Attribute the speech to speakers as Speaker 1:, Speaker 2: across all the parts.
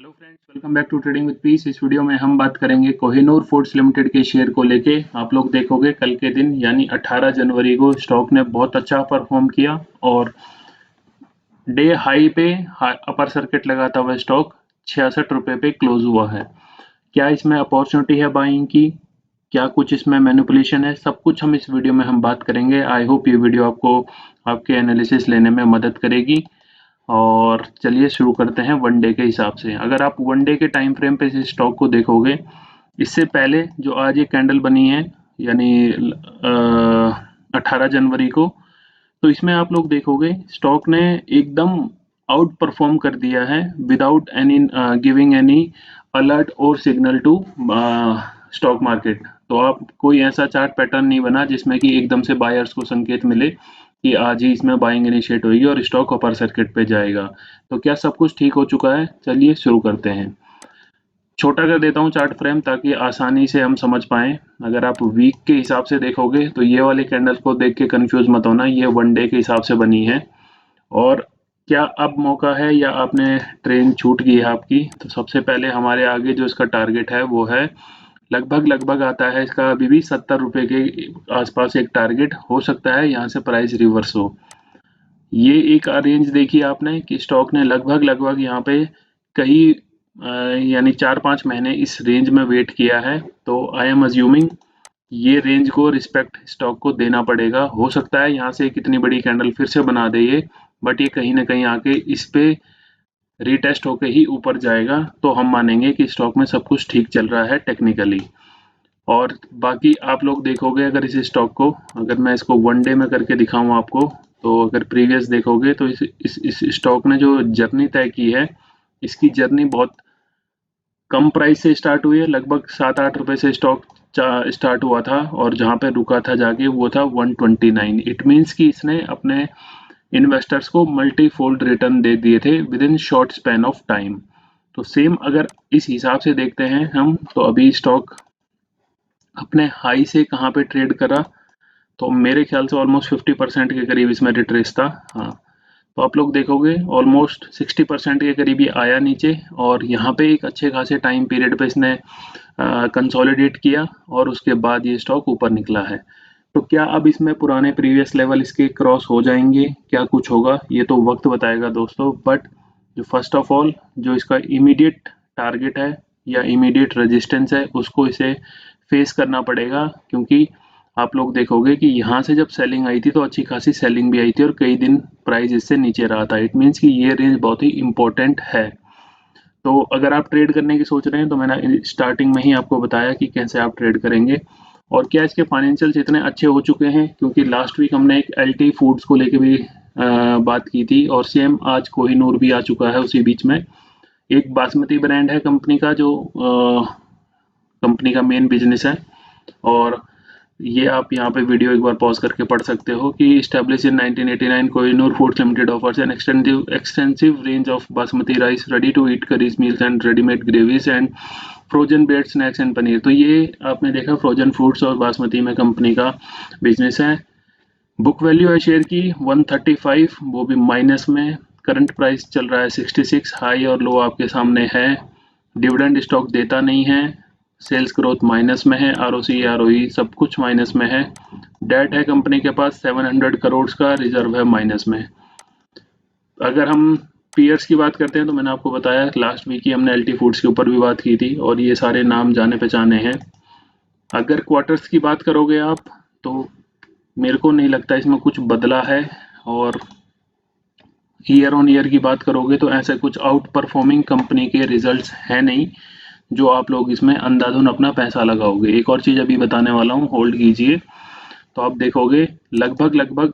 Speaker 1: Hello friends, welcome back to trading with peace. इस video में हम बात करेंगे कोहिनूर फूड्स लिमिटेड के शेयर को लेके। आप लोग देखोगे कल के दिन यानी 18 जनवरी को स्टॉक ने बहुत अच्छा परफॉर्म किया और डे हाई पे अपर सर्किट लगाता हुआ स्टॉक 66 रुपये पे क्लोज हुआ है। क्या इसमें अपॉर्चुनिटी है बाइंग की, क्या कुछ इसमें मैनिपुलेशन है, सब कुछ हम इस वीडियो में हम बात करेंगे। आई होप ये वीडियो आपको आपके एनालिसिस लेने में मदद करेगी। और चलिए शुरू करते हैं वन डे के हिसाब से। अगर आप वन डे के टाइम फ्रेम पे इस स्टॉक को देखोगे, इससे पहले जो आज ये कैंडल बनी है यानी 18 जनवरी को, तो इसमें आप लोग देखोगे स्टॉक ने एकदम आउट परफॉर्म कर दिया है without any giving any alert और सिग्नल टू स्टॉक मार्केट। तो आप कोई ऐसा चार्ट पैटर्न नहीं बना जिसमें कि एकदम से बायर्स को संकेत मिले कि आज ही इसमें बाइंग इनिशिएट होगी और स्टॉक अपर सर्किट पे जाएगा। तो क्या सब कुछ ठीक हो चुका है? चलिए शुरू करते हैं। छोटा कर देता हूँ चार्ट फ्रेम ताकि आसानी से हम समझ पाएं। अगर आप वीक के हिसाब से देखोगे तो ये वाली कैंडल को देख के कंफ्यूज मत होना, ये वन डे के हिसाब से बनी है। और क्या अब मौका है या आपने ट्रेन छूट गई है आपकी? तो सबसे पहले हमारे आगे जो इसका टारगेट है वो है लगभग आता है इसका अभी भी 70 रुपये के आसपास एक टारगेट हो सकता है, यहाँ से प्राइस रिवर्स हो। ये एक रेंज देखी आपने कि स्टॉक ने लगभग यहाँ पे कई यानी 4-5 महीने इस रेंज में वेट किया है। तो आई एम अज्यूमिंग ये रेंज को रिस्पेक्ट स्टॉक को देना पड़ेगा। हो सकता है यहाँ से कितनी बड़ी कैंडल फिर से बना दे ये, बट ये कहीं ना कहीं आके इस पे रीटेस्ट होके ही ऊपर जाएगा, तो हम मानेंगे कि स्टॉक में सब कुछ ठीक चल रहा है टेक्निकली। और बाकी आप लोग देखोगे अगर इस स्टॉक को, अगर मैं इसको वन डे में करके दिखाऊं आपको, तो अगर प्रीवियस देखोगे तो इस स्टॉक ने जो जर्नी तय की है, इसकी जर्नी बहुत कम प्राइस से स्टार्ट हुई है। लगभग 7-8 रुपए से स्टॉक स्टार्ट हुआ था और जहां पे रुका था जाके वो था 129। इट मीन्स कि इसने अपने इन्वेस्टर्स को मल्टी फोल्ड रिटर्न दे दिए थे with in short span of time. तो सेम अगर इस हिसाब से देखते हैं हम, तो अभी स्टॉक अपने हाई से कहाँ पे ट्रेड करा, तो मेरे ख्याल से ऑलमोस्ट 50% के करीब इसमें रिट्रेस था। हाँ, तो आप लोग देखोगे ऑलमोस्ट 60% के करीब ये आया नीचे और यहाँ पे एक अच्छे खासे टाइम पीरियड पे इसने कंसोलिडेट किया और उसके बाद ये स्टॉक ऊपर निकला है। तो क्या अब इसमें पुराने प्रीवियस लेवल इसके क्रॉस हो जाएंगे, क्या कुछ होगा, ये तो वक्त बताएगा दोस्तों। बट जो फर्स्ट ऑफ ऑल जो इसका इमीडिएट टारगेट है या इमीडिएट रेजिस्टेंस है, उसको इसे फेस करना पड़ेगा। क्योंकि आप लोग देखोगे कि यहाँ से जब सेलिंग आई थी तो अच्छी खासी सेलिंग भी आई थी और कई दिन प्राइस इससे नीचे रहा था। इट मीन्स कि ये रेंज बहुत ही इंपॉर्टेंट है। तो अगर आप ट्रेड करने की सोच रहे हैं तो मैंने स्टार्टिंग में ही आपको बताया कि कैसे आप ट्रेड करेंगे और क्या इसके फाइनेंशियल्स इतने अच्छे हो चुके हैं। क्योंकि लास्ट वीक हमने एक एलटी फूड्स को लेके भी बात की थी और सेम आज कोहिनूर भी आ चुका है उसी बीच में। एक बासमती ब्रांड है कंपनी का, जो कंपनी का मेन बिजनेस है। और ये आप यहाँ पे वीडियो एक बार पॉज करके पढ़ सकते हो कि established in 1989, Kohinoor foods limited offers an extensive range of basmati rice, ready to eat curries, meals and ready-made gravies and frozen bread, snacks and paneer. तो ये आपने देखा फ्रोजन फूड्स और बासमती में कंपनी का बिजनेस है। बुक वैल्यू है शेयर की 135, वो भी माइनस में। करंट प्राइस चल रहा है 66। हाई और लो आपके सामने है। डिविडेंड स्टॉक देता नहीं है। सेल्स ग्रोथ माइनस में है। आरओसी आरओई सब कुछ माइनस में है। डेट है कंपनी के पास 700 करोड़ का, रिजर्व है माइनस में। अगर हम पीयर्स की बात करते हैं तो मैंने आपको बताया लास्ट वीक ही हमने एलटी फूड्स के ऊपर भी बात की थी और ये सारे नाम जाने पहचाने हैं। अगर क्वार्टर्स की बात करोगे आप, तो मेरे को नहीं लगता इसमें कुछ बदला है। और ईयर ऑन ईयर की बात करोगे तो ऐसे कुछ आउट परफॉर्मिंग कंपनी के रिजल्ट्स हैं नहीं जो आप लोग इसमें अंधाधुन अपना पैसा लगाओगे। एक और चीज़ अभी बताने वाला हूँ, होल्ड कीजिए। तो आप देखोगे लगभग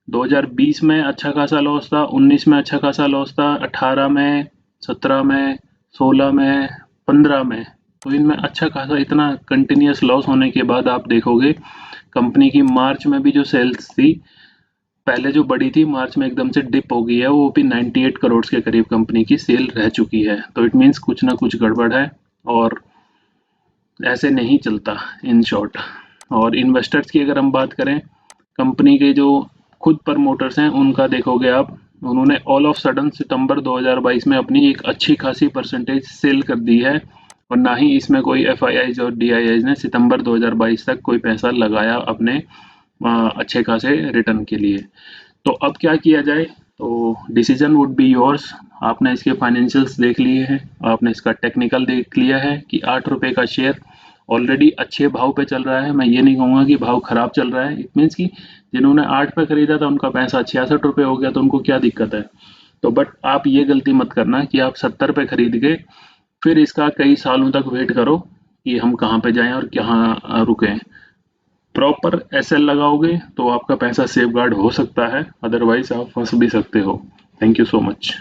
Speaker 1: 2020 में अच्छा खासा लॉस था, 19 में अच्छा खासा लॉस था, 18 में, 17 में, 16 में, 15 में। तो इनमें अच्छा खासा इतना कंटिन्यूस लॉस होने के बाद आप देखोगे कंपनी की मार्च में भी जो सेल्स थी, पहले जो बड़ी थी, मार्च में एकदम से डिप हो गई है। वो भी 98 करोड़ के करीब कंपनी की सेल रह चुकी है। तो इट मीन्स कुछ ना कुछ गड़बड़ है और ऐसे नहीं चलता इन शॉर्ट। और इन्वेस्टर्स की अगर हम बात करें, कंपनी के जो खुद प्रमोटर्स हैं उनका देखोगे आप उन्होंने ऑल ऑफ सडन सितंबर 2022 में अपनी एक अच्छी खासी परसेंटेज सेल कर दी है, और ना ही इसमें कोई एफआईआईज और डीआईआईज ने सितंबर 2022 तक कोई पैसा लगाया अपने अच्छे खासे रिटर्न के लिए। तो अब क्या किया जाए? तो डिसीजन वुड बी योर्स। आपने इसके फाइनेंशियल्स देख लिए हैं, आपने इसका टेक्निकल देख लिया है कि 8 रुपए का शेयर ऑलरेडी अच्छे भाव पे चल रहा है। मैं ये नहीं कहूँगा कि भाव खराब चल रहा है। इट मीन्स कि जिन्होंने 8 पे खरीदा था उनका पैसा 66 रुपए हो गया, तो उनको क्या दिक्कत है? तो बट आप ये गलती मत करना कि आप 70 पे खरीद के फिर इसका कई सालों तक वेट करो कि हम कहाँ पे जाएं और कहाँ रुकें। प्रॉपर एसएल लगाओगे तो आपका पैसा सेफ गार्ड हो सकता है, अदरवाइज आप फंस भी सकते हो। Thank you so much.